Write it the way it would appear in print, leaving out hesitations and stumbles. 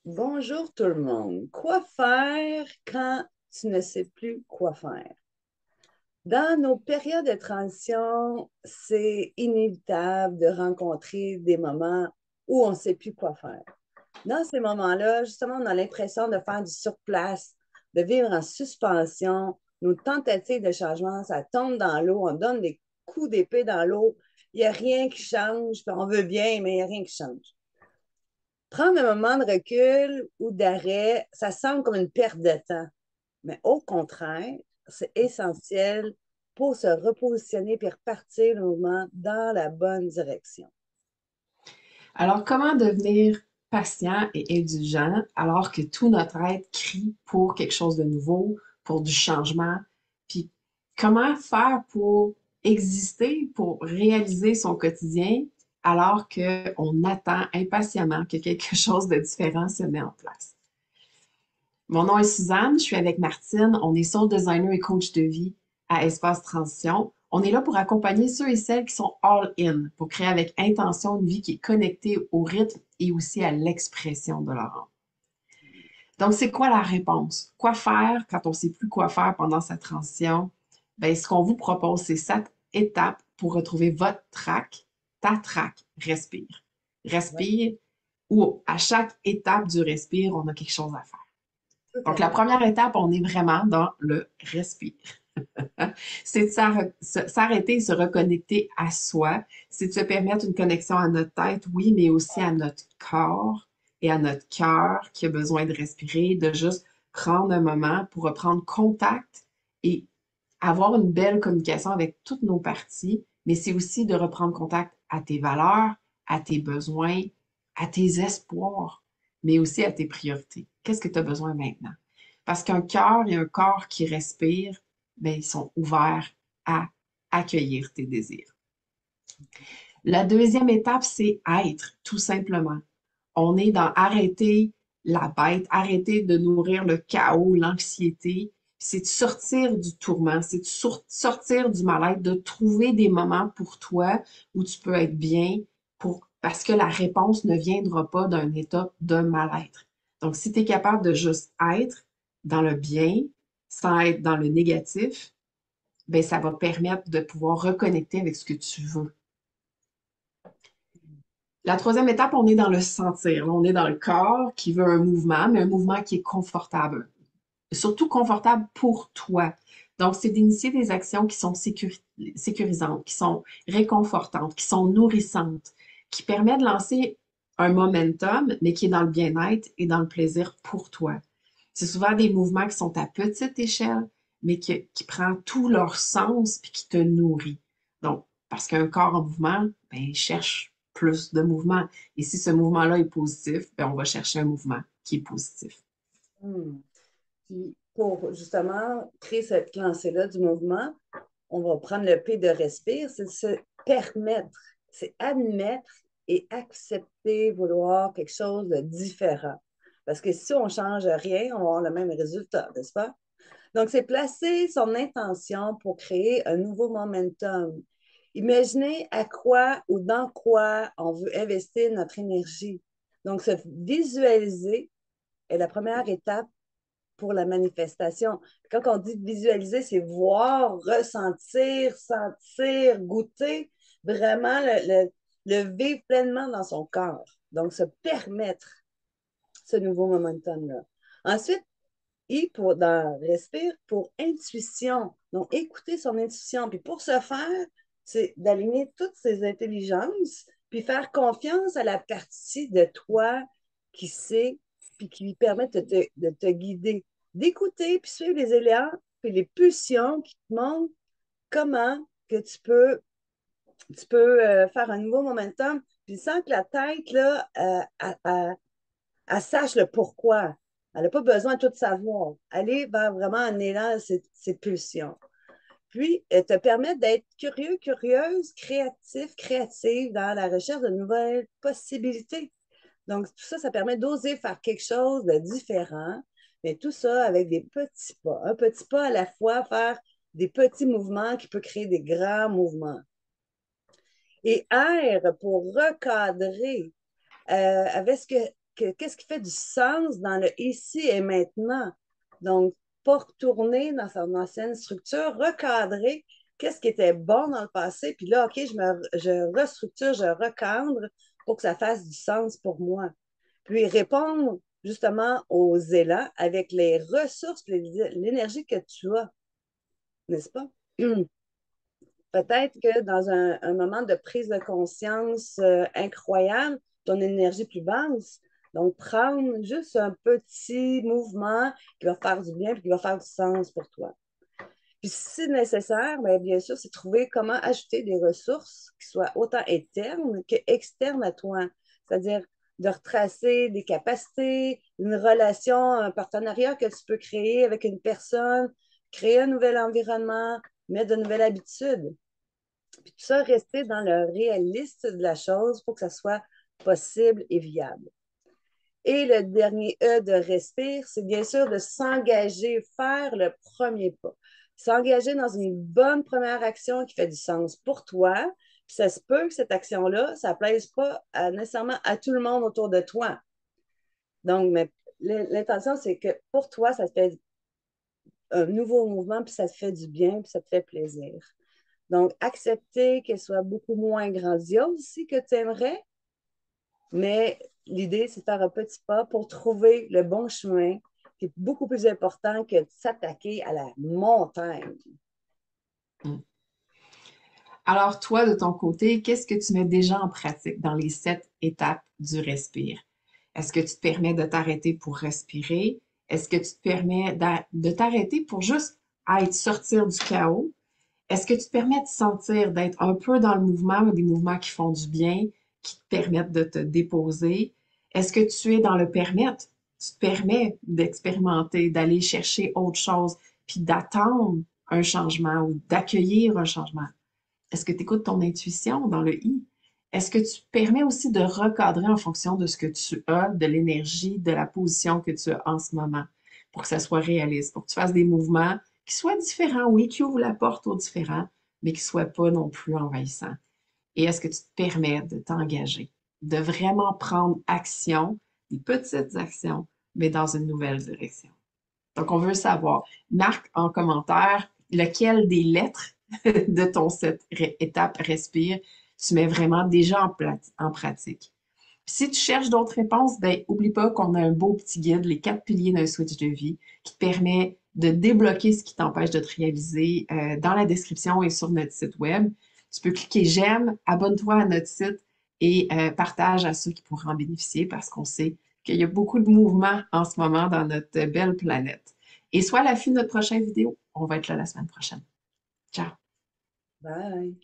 Bonjour tout le monde. Quoi faire quand tu ne sais plus quoi faire? Dans nos périodes de transition, c'est inévitable de rencontrer des moments où on ne sait plus quoi faire. Dans ces moments-là, justement, on a l'impression de faire du surplace, de vivre en suspension. Nos tentatives de changement, ça tombe dans l'eau, on donne des coups d'épée dans l'eau. Il n'y a rien qui change, puis on veut bien, mais il n'y a rien qui change. Prendre un moment de recul ou d'arrêt, ça semble comme une perte de temps. Mais au contraire, c'est essentiel pour se repositionner et repartir le mouvement dans la bonne direction. Alors, comment devenir patient et indulgent alors que tout notre être crie pour quelque chose de nouveau, pour du changement? Puis, comment faire pour exister, pour réaliser son quotidien alors qu'on attend impatiemment que quelque chose de différent se mette en place? Mon nom est Suzanne, je suis avec Martine, on est soul designer et coach de vie à Espace Transition. On est là pour accompagner ceux et celles qui sont all-in, pour créer avec intention une vie qui est connectée au rythme et aussi à l'expression de leur âme. Donc, c'est quoi la réponse? Quoi faire quand on ne sait plus quoi faire pendant sa transition? Bien, ce qu'on vous propose, c'est 7 étapes pour retrouver votre track, ta track, respire. Oui, Respire, où à chaque étape du respire, on a quelque chose à faire. tout Donc, à la fait. première étape, on est vraiment dans le respire. C'est de s'arrêter et se reconnecter à soi. C'est de se permettre une connexion à notre tête, oui, mais aussi à notre corps et à notre cœur qui a besoin de respirer, de juste prendre un moment pour reprendre contact et avoir une belle communication avec toutes nos parties, mais c'est aussi de reprendre contact à tes valeurs, à tes besoins, à tes espoirs, mais aussi à tes priorités. Qu'est-ce que tu as besoin maintenant? Parce qu'un cœur et un corps qui respirent, ben, ils sont ouverts à accueillir tes désirs. La deuxième étape, c'est être, tout simplement. On est dans arrêter la bête, arrêter de nourrir le chaos, l'anxiété. C'est de sortir du tourment, c'est de sortir du mal-être, de trouver des moments pour toi où tu peux être bien parce que la réponse ne viendra pas d'un état de mal-être. Donc, si tu es capable de juste être dans le bien sans être dans le négatif, ben, ça va permettre de pouvoir reconnecter avec ce que tu veux. La troisième étape, on est dans le sentir. On est dans le corps qui veut un mouvement, mais un mouvement qui est confortable. Surtout confortable pour toi. Donc, c'est d'initier des actions qui sont sécurisantes, qui sont réconfortantes, qui sont nourrissantes, qui permettent de lancer un momentum, mais qui est dans le bien-être et dans le plaisir pour toi. C'est souvent des mouvements qui sont à petite échelle, mais qui prend tout leur sens puis qui te nourrit. Donc, parce qu'un corps en mouvement, ben, il cherche plus de mouvement. Et si ce mouvement-là est positif, ben, on va chercher un mouvement qui est positif. Hmm. Puis pour justement créer cette lancée-là du mouvement, on va prendre le P de respire, c'est de se permettre, c'est admettre et accepter vouloir quelque chose de différent. Parce que si on ne change rien, on va avoir le même résultat, n'est-ce pas? Donc, c'est placer son intention pour créer un nouveau momentum. Imaginez à quoi ou dans quoi on veut investir notre énergie. Donc, se visualiser est la première étape pour la manifestation. Quand on dit visualiser, c'est voir, ressentir, sentir, goûter, vraiment le vivre pleinement dans son corps. Donc, se permettre ce nouveau momentum-là. Ensuite, dans respire pour intuition. Donc, écouter son intuition. Puis pour ce faire, c'est d'aligner toutes ses intelligences, puis faire confiance à la partie de toi qui sait, puis qui lui permet de te guider, d'écouter, puis suivre les éléments, puis les pulsions qui te montrent comment que tu peux faire un nouveau momentum, puis sans que la tête, là, elle sache le pourquoi. Elle n'a pas besoin de tout savoir. Aller vers vraiment un élan, ses pulsions. Puis, elle te permet d'être curieux, curieuse, créatif, créative dans la recherche de nouvelles possibilités. Donc, tout ça, ça permet d'oser faire quelque chose de différent, mais tout ça avec des petits pas. Un petit pas à la fois, faire des petits mouvements qui peuvent créer des grands mouvements. Et R pour recadrer avec ce que qu'est-ce qui fait du sens dans le ici et maintenant. Donc, pas retourner dans son ancienne structure, recadrer qu'est-ce qui était bon dans le passé, puis là, OK, je restructure, je recadre pour que ça fasse du sens pour moi. Puis répondre justement aux élans avec les ressources, l'énergie que tu as, n'est-ce pas? Peut-être que dans un moment de prise de conscience incroyable, ton énergie plus basse. Donc, prendre juste un petit mouvement qui va faire du bien et qui va faire du sens pour toi. Puis, si nécessaire, bien sûr, c'est trouver comment ajouter des ressources qui soient autant internes qu'externes à toi. C'est-à-dire de retracer des capacités, une relation, un partenariat que tu peux créer avec une personne, créer un nouvel environnement, mettre de nouvelles habitudes. Puis tout ça, rester dans le réaliste de la chose pour que ça soit possible et viable. Et le dernier E de respire, c'est bien sûr de s'engager, faire le premier pas. S'engager dans une bonne première action qui fait du sens pour toi. Puis ça se peut que cette action-là, ça ne plaise pas nécessairement à tout le monde autour de toi. Donc, l'intention, c'est que pour toi, ça te fait un nouveau mouvement, puis ça te fait du bien, puis ça te fait plaisir. Donc, accepter qu'elle soit beaucoup moins grandiose aussi que tu aimerais, mais l'idée, c'est de faire un petit pas pour trouver le bon chemin qui est beaucoup plus important que de s'attaquer à la montagne. Mm. Alors, toi, de ton côté, qu'est-ce que tu mets déjà en pratique dans les 7 étapes du respire? Est-ce que tu te permets de t'arrêter pour respirer? Est-ce que tu te permets de t'arrêter pour juste être sortir du chaos? Est-ce que tu te permets de sentir, d'être un peu dans le mouvement, mais des mouvements qui font du bien, qui te permettent de te déposer? Est-ce que tu es dans le permettre? Tu te permets d'expérimenter, d'aller chercher autre chose, puis d'attendre un changement ou d'accueillir un changement? Est-ce que tu écoutes ton intuition dans le I? Est-ce que tu te permets aussi de recadrer en fonction de ce que tu as, de l'énergie, de la position que tu as en ce moment, pour que ça soit réaliste, pour que tu fasses des mouvements qui soient différents, oui, qui ouvrent la porte aux différents, mais qui ne soient pas non plus envahissants? Et est-ce que tu te permets de t'engager, de vraiment prendre action, des petites actions, mais dans une nouvelle direction? Donc, on veut savoir. Marque en commentaire lequel des lettres de ton cette étape respire tu mets vraiment déjà en pratique. Puis si tu cherches d'autres réponses, ben oublie pas qu'on a un beau petit guide, les 4 piliers d'un switch de vie, qui te permet de débloquer ce qui t'empêche de te réaliser dans la description et sur notre site web. Tu peux cliquer j'aime, abonne-toi à notre site et partage à ceux qui pourraient en bénéficier parce qu'on sait qu'il y a beaucoup de mouvements en ce moment dans notre belle planète. Et sois à l'affût de notre prochaine vidéo. On va être là la semaine prochaine. Ciao! Bye!